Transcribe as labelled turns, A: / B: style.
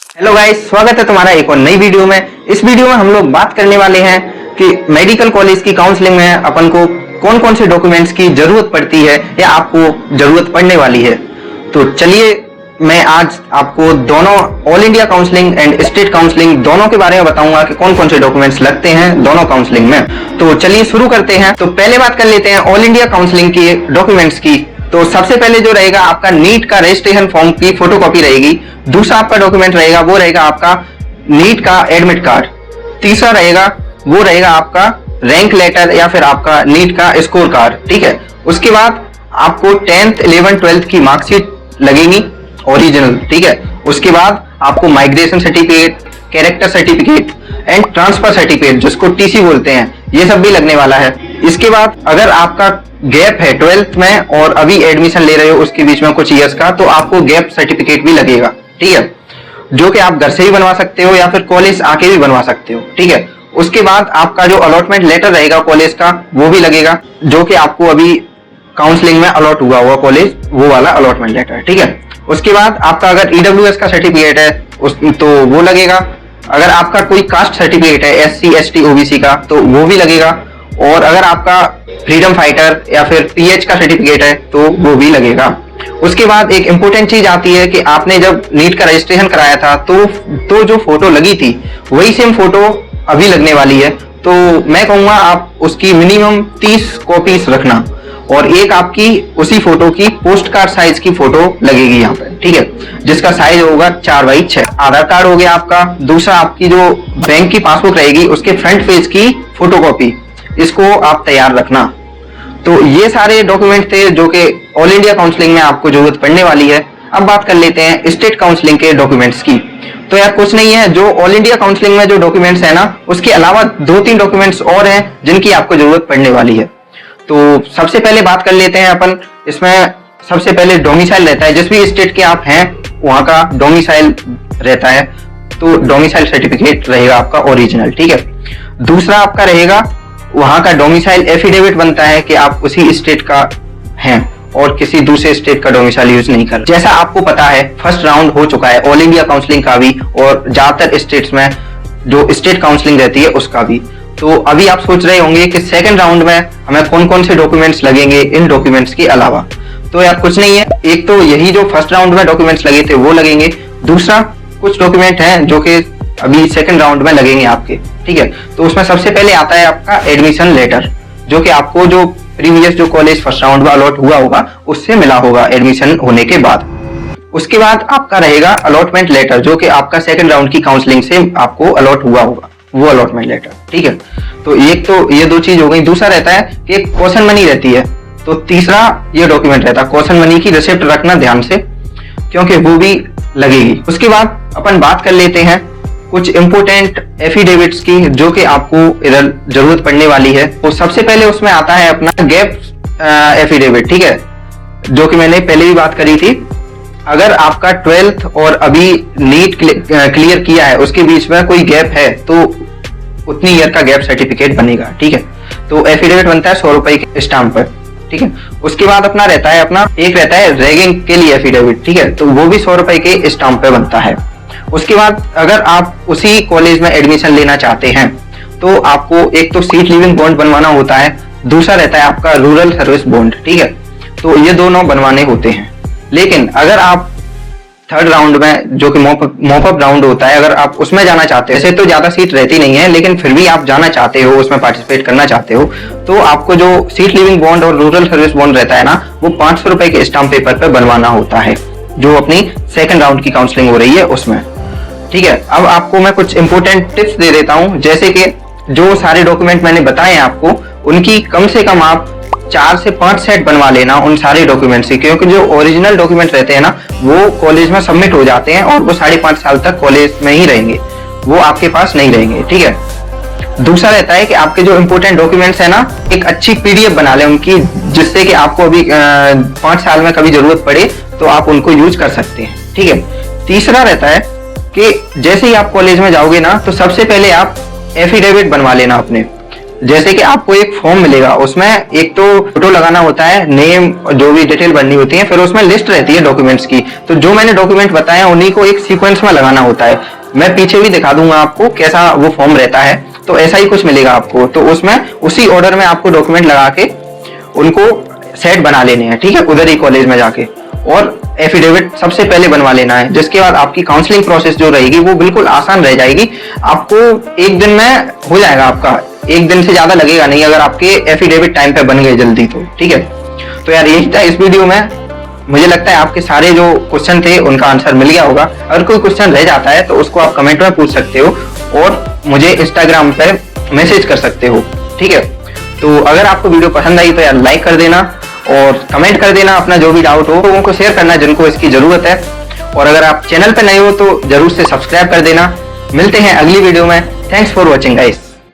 A: Hello guys, स्वागत है तुम्हारा एक और नई वीडियो में। इस वीडियो में हम लोग बात करने वाले हैं कि मेडिकल कॉलेज की काउंसलिंग में अपन को कौन कौन से डॉक्यूमेंट्स की जरूरत पड़ती है या आपको जरूरत पड़ने वाली है। तो चलिए मैं आज आपको दोनों all India counselling and state counselling दोनों के बारे में बताऊंगा कि कौन कौन से डॉक्यूमेंट्स लगते हैं दोनों काउंसलिंग में। तो चलिए शुरू करते हैं। तो पहले बात कर लेते हैं ऑल इंडिया काउंसलिंग की डॉक्यूमेंट्स की। तो सबसे पहले जो रहेगा आपका नीट का रजिस्ट्रेशन फॉर्म की फोटोकॉपी रहेगी। दूसरा आपका डॉक्यूमेंट रहेगा वो रहेगा आपका नीट का एडमिट कार्ड। तीसरा रहेगा वो रहेगा आपका रैंक लेटर या फिर आपका नीट का स्कोर कार्ड। ठीक है, उसके बाद आपको 10th 11th 12th की मार्कशीट लगेगी ओरिजिनल। ठीक है, उसके बाद आपको migration certificate, character certificate and transfer certificate जिसको टीसी बोलते हैं, ये सब भी लगने वाला है। इसके बाद अगर आपका गैप है 12th में और अभी एडमिशन ले रहे हो उसके बीच में कुछ ईयर्स का, तो आपको गैप सर्टिफिकेट भी लगेगा। ठीक है, जो कि आप घर से भी बनवा सकते हो या फिर कॉलेज आके भी बनवा सकते हो। ठीक है, उसके बाद आपका जो अलॉटमेंट लेटर रहेगा कॉलेज का वो भी लगेगा, जो कि आपको अभी काउंसलिंग में अलॉट हुआ हुआ कॉलेज, वो वाला अलॉटमेंट लेटर। ठीक है, उसके बाद आपका अगर ईडब्ल्यूएस का सर्टिफिकेट है तो वो लगेगा। अगर आपका कोई कास्ट सर्टिफिकेट है SC ST OBC का तो वो भी लगेगा। और अगर आपका फ्रीडम फाइटर या फिर PH का सर्टिफिकेट है तो वो भी लगेगा। उसके बाद एक इंपॉर्टेंट चीज आती है कि आपने जब नीट का रजिस्ट्रेशन कराया था तो जो फोटो लगी थी वही सेम फोटो अभी लगने वाली है। तो मैं कहूंगा आप उसकी मिनिमम 30 कॉपीज रखना और एक आपकी उसी फोटो की पोस्ट कार्ड साइज की फोटो लगेगी यहाँ पे। ठीक है, जिसका साइज होगा 4x6। आधार कार्ड हो गया आपका। दूसरा आपकी जो बैंक की पासबुक रहेगी उसके फ्रंट पेज की फोटोकॉपी, इसको आप तैयार रखना। तो ये सारे डॉक्यूमेंट थे जो कि ऑल इंडिया काउंसलिंग में आपको जरूरत पड़ने वाली है। अब बात कर लेते हैं स्टेट काउंसलिंग के डॉक्यूमेंट्स की। तो यार कुछ नहीं है, जो ऑल इंडिया काउंसलिंग में जो डॉक्यूमेंट्स है ना, उसके अलावा 2-3 डॉक्यूमेंट्स और हैं जिनकी आपको जरूरत पड़ने वाली है। तो सबसे पहले बात कर लेते हैं अपन। इसमें सबसे पहले डोमिसाइल रहता है, जिस भी स्टेट के आप हैं वहां का डोमिसाइल रहता है, तो डोमिसाइल सर्टिफिकेट रहेगा आपका ओरिजिनल। ठीक है, दूसरा आपका रहेगा वहां का डोमिसाइल एफिडेविट बनता है कि आप उसी स्टेट का हैं और किसी दूसरे स्टेट का डोमिसाइल यूज नहीं कर। जैसा आपको पता है फर्स्ट राउंड हो चुका है ऑल इंडिया काउंसलिंग का भी, और ज्यादातर स्टेट्स में जो स्टेट काउंसलिंग रहती है उसका भी। तो अभी आप सोच रहे होंगे कि सेकंड राउंड में हमें कौन कौन से डॉक्यूमेंट्स लगेंगे इन डॉक्यूमेंट्स के अलावा। तो यार कुछ नहीं है, एक तो यही जो फर्स्ट राउंड में डॉक्यूमेंट्स लगे थे वो लगेंगे। दूसरा कुछ डॉक्यूमेंट हैं जो कि अभी सेकंड राउंड में लगेंगे आपके। ठीक है, तो उसमें सबसे पहले आता है आपका एडमिशन लेटर, जो कि आपको जो प्रीवियस जो कॉलेज फर्स्ट राउंड में अलॉट हुआ होगा उससे मिला होगा एडमिशन होने के बाद। उसके बाद आपका रहेगा अलॉटमेंट लेटर, जो कि आपका सेकंड राउंड की काउंसलिंग से आपको अलॉट हुआ होगा, वो अलॉटमेंट लेटर। ठीक है, तो एक तो ये 2 चीज हो गई। दूसरा रहता है कि एक कॉशन मनी रहती है, तो तीसरा ये डॉक्यूमेंट रहता है। कॉशन मनी की रिसिप्ट रखना ध्यान से, क्योंकि वो भी लगेगी। उसके बाद अपन बात कर लेते हैं कुछ इंपोर्टेंट एफिडेविट्स की जो कि आपको इधर जरूरत पड़ने वाली है। तो सबसे पहले उसमें आता है अपना गैप एफिडेविट। ठीक है, जो कि मैंने पहले भी बात करी थी। अगर आपका 12th और अभी नीट क्लियर किया है उसके बीच में कोई गैप है तो उतनी ईयर का गैप सर्टिफिकेट बनेगा। ठीक है, तो एफिडेविट बनता है 100 रुपए के स्टाम्प पर। ठीक है, उसके बाद अपना रहता है एक रहता है रैगिंग के लिए एफिडेविट। ठीक है, तो वो भी 100 रुपए के स्टाम्प पे बनता है। उसके बाद अगर आप उसी कॉलेज में एडमिशन लेना चाहते हैं तो आपको एक तो सीट लिविंग बॉन्ड बनवाना होता है, दूसरा रहता है आपका रूरल सर्विस बॉन्ड। ठीक है, तो ये दोनों बनवाने होते हैं। लेकिन अगर आप थर्ड राउंड में जो कि मॉपअप राउंड होता है, अगर आप उसमें जाना चाहते हैं, वैसे तो ज्यादा सीट रहती नहीं है लेकिन फिर भी आप जाना चाहते हो, उसमें पार्टिसिपेट करना चाहते हो, तो आपको जो सीट लिविंग बॉन्ड और रूरल सर्विस बॉन्ड रहता है ना, वो 500 रुपए के स्टाम्प पेपर पे बनवाना होता है, जो अपनी सेकंड राउंड की काउंसलिंग हो रही है उसमें। ठीक है, अब आपको मैं कुछ इंपोर्टेंट टिप्स दे देता हूं, जैसे कि जो सारे डॉक्यूमेंट मैंने बताए हैं आपको, उनकी कम से कम आप 4 से 5 सेट बनवा लेना उन सारे डॉक्यूमेंट से, क्योंकि जो ओरिजिनल डॉक्यूमेंट रहते हैं ना वो कॉलेज में सबमिट हो जाते हैं और वो 5.5 साल तक कॉलेज में ही रहेंगे, वो आपके पास नहीं रहेंगे। ठीक है, दूसरा रहता है कि आपके जो इंपोर्टेंट डॉक्यूमेंट्स है ना, एक अच्छी PDF बना लें उनकी, जिससे कि आपको अभी 5 साल में कभी जरूरत पड़े तो आप उनको यूज कर सकते हैं। ठीक है, तीसरा रहता है कि जैसे ही आप कॉलेज में जाओगे ना, तो सबसे पहले आप एफिडेविट बनवा लेना अपने, जैसे कि आपको एक फॉर्म मिलेगा, उसमें एक तो फोटो लगाना होता है, नेम, जो भी डिटेल भरनी होती है, फिर उसमें लिस्ट रहती है डॉक्यूमेंट्स की। तो जो मैंने डॉक्यूमेंट बताया उन्हीं को एक सीक्वेंस में लगाना होता है। मैं पीछे भी दिखा दूंगा आपको कैसा वो फॉर्म रहता है, तो ऐसा ही कुछ मिलेगा आपको। तो उसमें उसी ऑर्डर में आपको डॉक्यूमेंट लगा के उनको सेट बना लेने हैं, ठीक है, उधर ही कॉलेज में जाके। और एफिडेविट सबसे पहले बनवा लेना है, जिसके बाद आपकी काउंसलिंग प्रोसेस जो रहेगी वो बिल्कुल आसान रह जाएगी। आपको एक दिन में हो जाएगा, आपका एक दिन से ज्यादा लगेगा नहीं अगर आपके एफिडेविट टाइम पे बन गए जल्दी तो, ठीक है। तो यार यही था इस वीडियो में। मुझे लगता है आपके सारे जो क्वेश्चन थे उनका आंसर मिल गया होगा। अगर कोई क्वेश्चन रह जाता है तो उसको आप कमेंट में पूछ सकते हो और मुझे इंस्टाग्राम पे मैसेज कर सकते हो, ठीक है। तो अगर आपको वीडियो पसंद आई तो यार लाइक कर देना और कमेंट कर देना अपना जो भी डाउट हो, लोगों को शेयर करना जिनको इसकी जरूरत है। और अगर आप चैनल पे नए हो तो जरूर से सब्सक्राइब कर देना। मिलते हैं अगली वीडियो में। Thanks for watching guys.